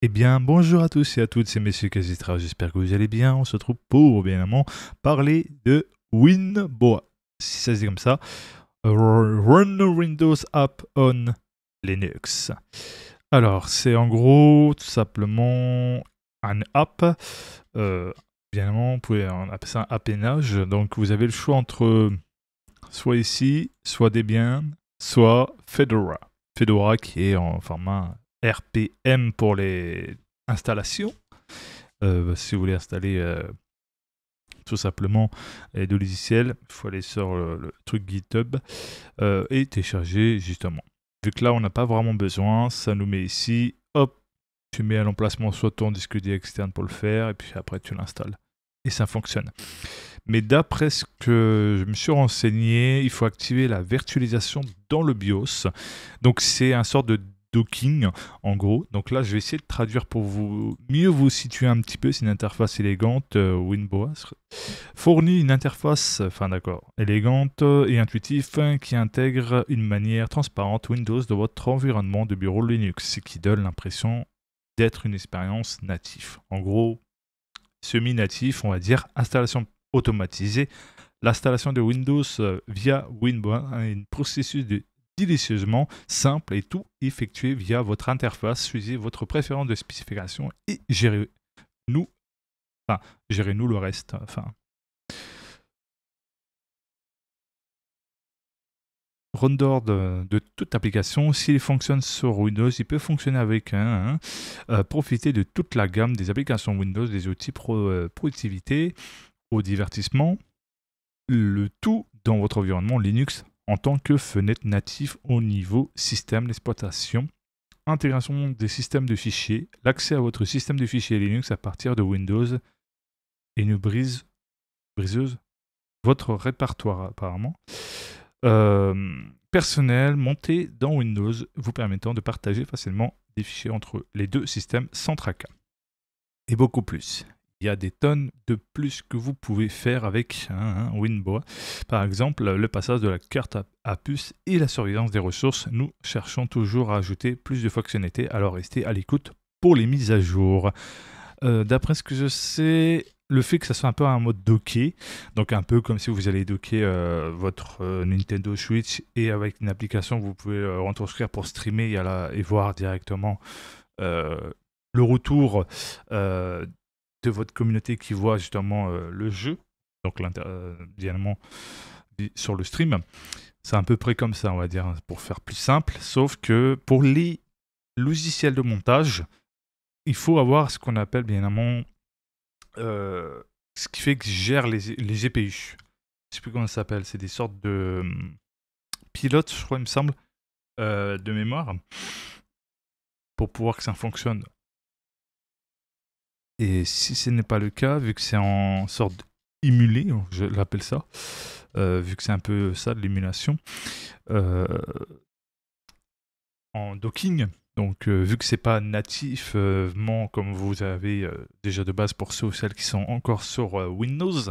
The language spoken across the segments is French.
Eh bien, bonjour à tous et à toutes, c'est Monsieur Casitra, j'espère que vous allez bien. On se retrouve pour, bien évidemment, parler de Winboa, si ça se dit comme ça. Run Windows App on Linux. Alors, c'est en gros, tout simplement, un app. Bien évidemment, vous pouvez appeler ça un appénage. Donc, vous avez le choix entre soit ici, soit Debian, soit Fedora. Fedora qui est en format RPM pour les installations. Si vous voulez installer tout simplement les deux logiciels, il faut aller sur le truc GitHub et télécharger justement. Vu que là, on n'a pas vraiment besoin, ça nous met ici, hop, tu mets à l'emplacement soit ton disque dur externe pour le faire, et puis après tu l'installes. Et ça fonctionne. Mais d'après ce que je me suis renseigné, il faut activer la virtualisation dans le BIOS. Donc c'est un sort de docking en gros. Donc là je vais essayer de traduire pour vous mieux vous situer un petit peu. C'est une interface élégante. Winboa fournit une interface, élégante et intuitive qui intègre une manière transparente Windows de votre environnement de bureau Linux, ce qui donne l'impression d'être une expérience native. En gros, semi-natif, on va dire, installation automatisée. L'installation de Windows via Winboa est un processus délicieusement simple et tout effectué via votre interface. Choisissez votre préférence de spécification et gérez-nous le reste. Rondor de toute application, s'il fonctionne sur Windows, il peut fonctionner avec profiter de toute la gamme des applications Windows, des outils productivité, au divertissement, le tout dans votre environnement Linux en tant que fenêtre native au niveau système d'exploitation, intégration des systèmes de fichiers, l'accès à votre système de fichiers Linux à partir de Windows et une briseuse, votre répertoire apparemment. Personnel monté dans Windows, vous permettant de partager facilement des fichiers entre les deux systèmes sans tracas. Et beaucoup plus. Il y a des tonnes de plus que vous pouvez faire avec un Winboa. Par exemple, le passage de la carte à puce et la surveillance des ressources. Nous cherchons toujours à ajouter plus de fonctionnalités, alors restez à l'écoute pour les mises à jour. D'après ce que je sais, le fait que ça soit un peu un mode docké, donc un peu comme si vous allez docker votre Nintendo Switch et avec une application vous pouvez retranscrire pour streamer et voir directement le retour de votre communauté qui voit justement le jeu, donc idéalement sur le stream. C'est à peu près comme ça, on va dire, pour faire plus simple, sauf que pour les logiciels de montage, il faut avoir ce qu'on appelle bien évidemment ce qui fait que je gère les GPU. Je sais plus comment ça s'appelle, c'est des sortes de pilotes, je crois, il me semble, de mémoire, pour pouvoir que ça fonctionne. Et si ce n'est pas le cas, vu que c'est en sorte émulé, je l'appelle ça, vu que c'est un peu ça de l'émulation, en docking, donc vu que c'est pas nativement comme vous avez déjà de base pour ceux ou celles qui sont encore sur Windows,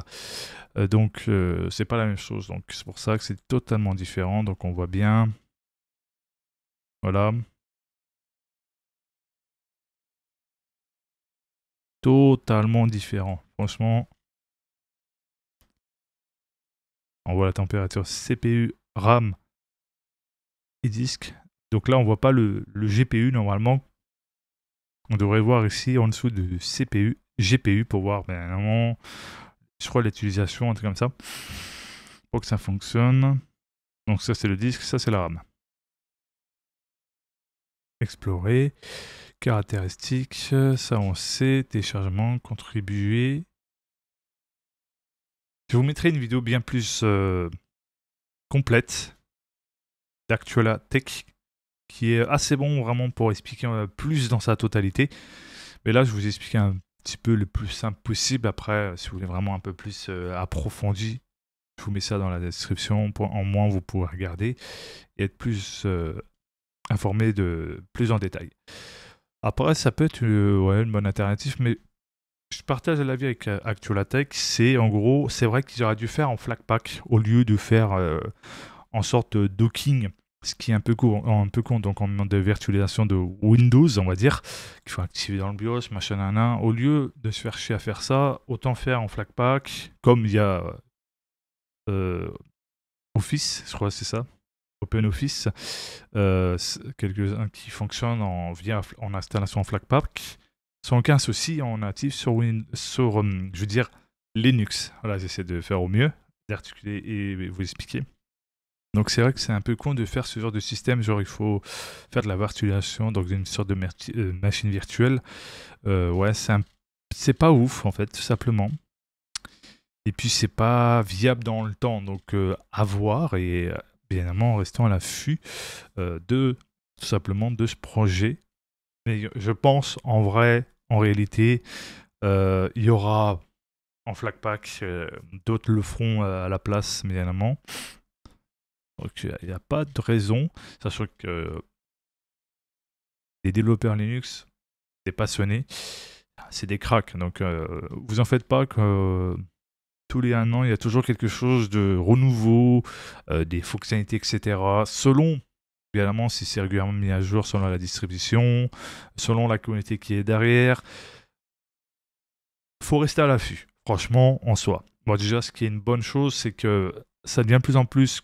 donc c'est pas la même chose, donc c'est pour ça que c'est totalement différent. Donc on voit bien, voilà, totalement différent. Franchement, on voit la température CPU, RAM et disque. Donc là on voit pas le GPU normalement. On devrait voir ici en dessous de CPU, GPU pour voir normalement, je crois, l'utilisation, un truc comme ça, pour que ça fonctionne. Donc ça c'est le disque, ça c'est la RAM. Explorer, caractéristiques, ça on sait, téléchargement, contribuer. Je vous mettrai une vidéo bien plus complète d'Actuala Tech qui est assez bon vraiment pour expliquer plus dans sa totalité. Mais là je vous explique un petit peu le plus simple possible. Après, si vous voulez vraiment un peu plus approfondi, je vous mets ça dans la description. En moins vous pourrez regarder et être plus informé de plus en détail. Après, ça peut être une bonne alternative, mais je partage l'avis avec Actualatech. C'est en gros, c'est vrai qu'ils auraient dû faire en Flatpak au lieu de faire en sorte de docking Ce qui est un peu con, donc en mode de virtualisation de Windows, on va dire, qu'il faut activer dans le BIOS, machin, nanan. Au lieu de se faire chier à faire ça, autant faire en Flatpak, comme il y a Office, je crois que c'est ça, OpenOffice, quelques-uns qui fonctionnent en installation en Flatpak, sans aucun souci en natif sur, je veux dire, Linux. Voilà, j'essaie de faire au mieux, d'articuler et vous expliquer. Donc c'est vrai que c'est un peu con de faire ce genre de système, genre il faut faire de la virtualisation, donc une sorte de machine virtuelle. Ouais, c'est pas ouf en fait, tout simplement. Et puis c'est pas viable dans le temps, donc à voir et bien évidemment restons à l'affût tout simplement de ce projet. Mais je pense en vrai, en réalité, il y aura en Flatpak, d'autres le feront à la place, bien évidemment. Donc il n'y a pas de raison, sachant que les développeurs Linux, des passionnés, c'est des cracks. Donc vous en faites pas que tous les 1 an, il y a toujours quelque chose de renouveau, des fonctionnalités, etc. Selon, évidemment, si c'est régulièrement mis à jour, selon la distribution, selon la communauté qui est derrière. Faut rester à l'affût, franchement, en soi. Bon, déjà, ce qui est une bonne chose, c'est que ça devient de plus en plus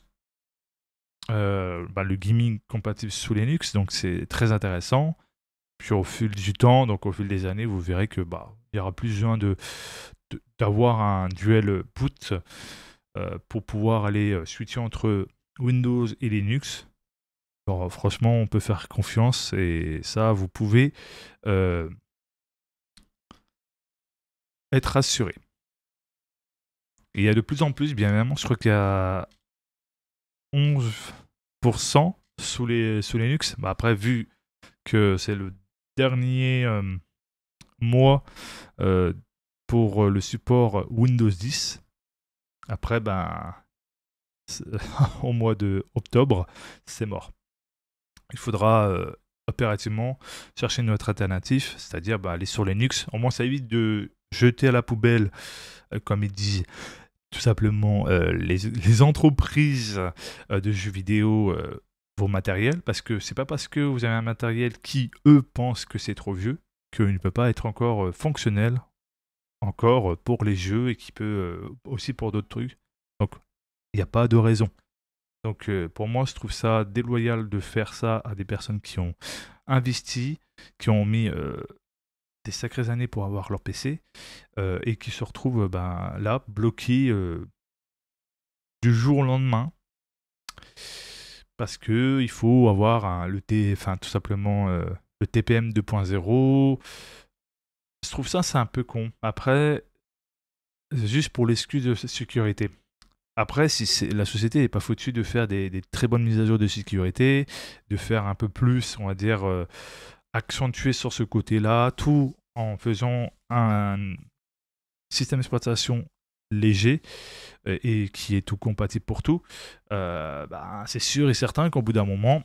le gaming compatible sous Linux, donc c'est très intéressant. Puis au fil du temps, donc au fil des années, vous verrez que il y aura plus besoin d'avoir un duel boot pour pouvoir aller switcher entre Windows et Linux. Alors, franchement, on peut faire confiance et ça, vous pouvez être rassuré. Et il y a de plus en plus, bien évidemment, je crois qu'il y a 11% sous Linux. Après, vu que c'est le dernier mois pour le support Windows 10, après, au mois de octobre, c'est mort. Il faudra opérativement chercher une autre alternative, c'est-à-dire aller sur Linux. Au moins, ça évite de jeter à la poubelle, comme il dit tout simplement, les entreprises de jeux vidéo, vos matériels, parce que c'est pas parce que vous avez un matériel qui, eux, pensent que c'est trop vieux, qu'il ne peut pas être encore fonctionnel, encore pour les jeux, et qui peut aussi pour d'autres trucs. Donc, il n'y a pas de raison. Donc pour moi, je trouve ça déloyal de faire ça à des personnes qui ont investi, qui ont mis des sacrées années pour avoir leur PC et qui se retrouvent là, bloqués du jour au lendemain parce que il faut avoir tout simplement le TPM 2.0. Je trouve ça, c'est un peu con. Après, juste pour l'excuse de sécurité. Après, si la société n'est pas foutue de faire des très bonnes mises à jour de sécurité, de faire un peu plus, on va dire, accentuer sur ce côté-là, tout en faisant un système d'exploitation léger et qui est tout compatible pour tout, c'est sûr et certain qu'au bout d'un moment,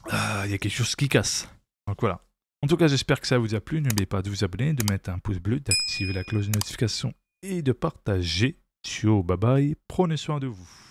il y a quelque chose qui casse. Donc voilà. En tout cas, j'espère que ça vous a plu. N'oubliez pas de vous abonner, de mettre un pouce bleu, d'activer la cloche de notification et de partager. Ciao, bye bye, prenez soin de vous.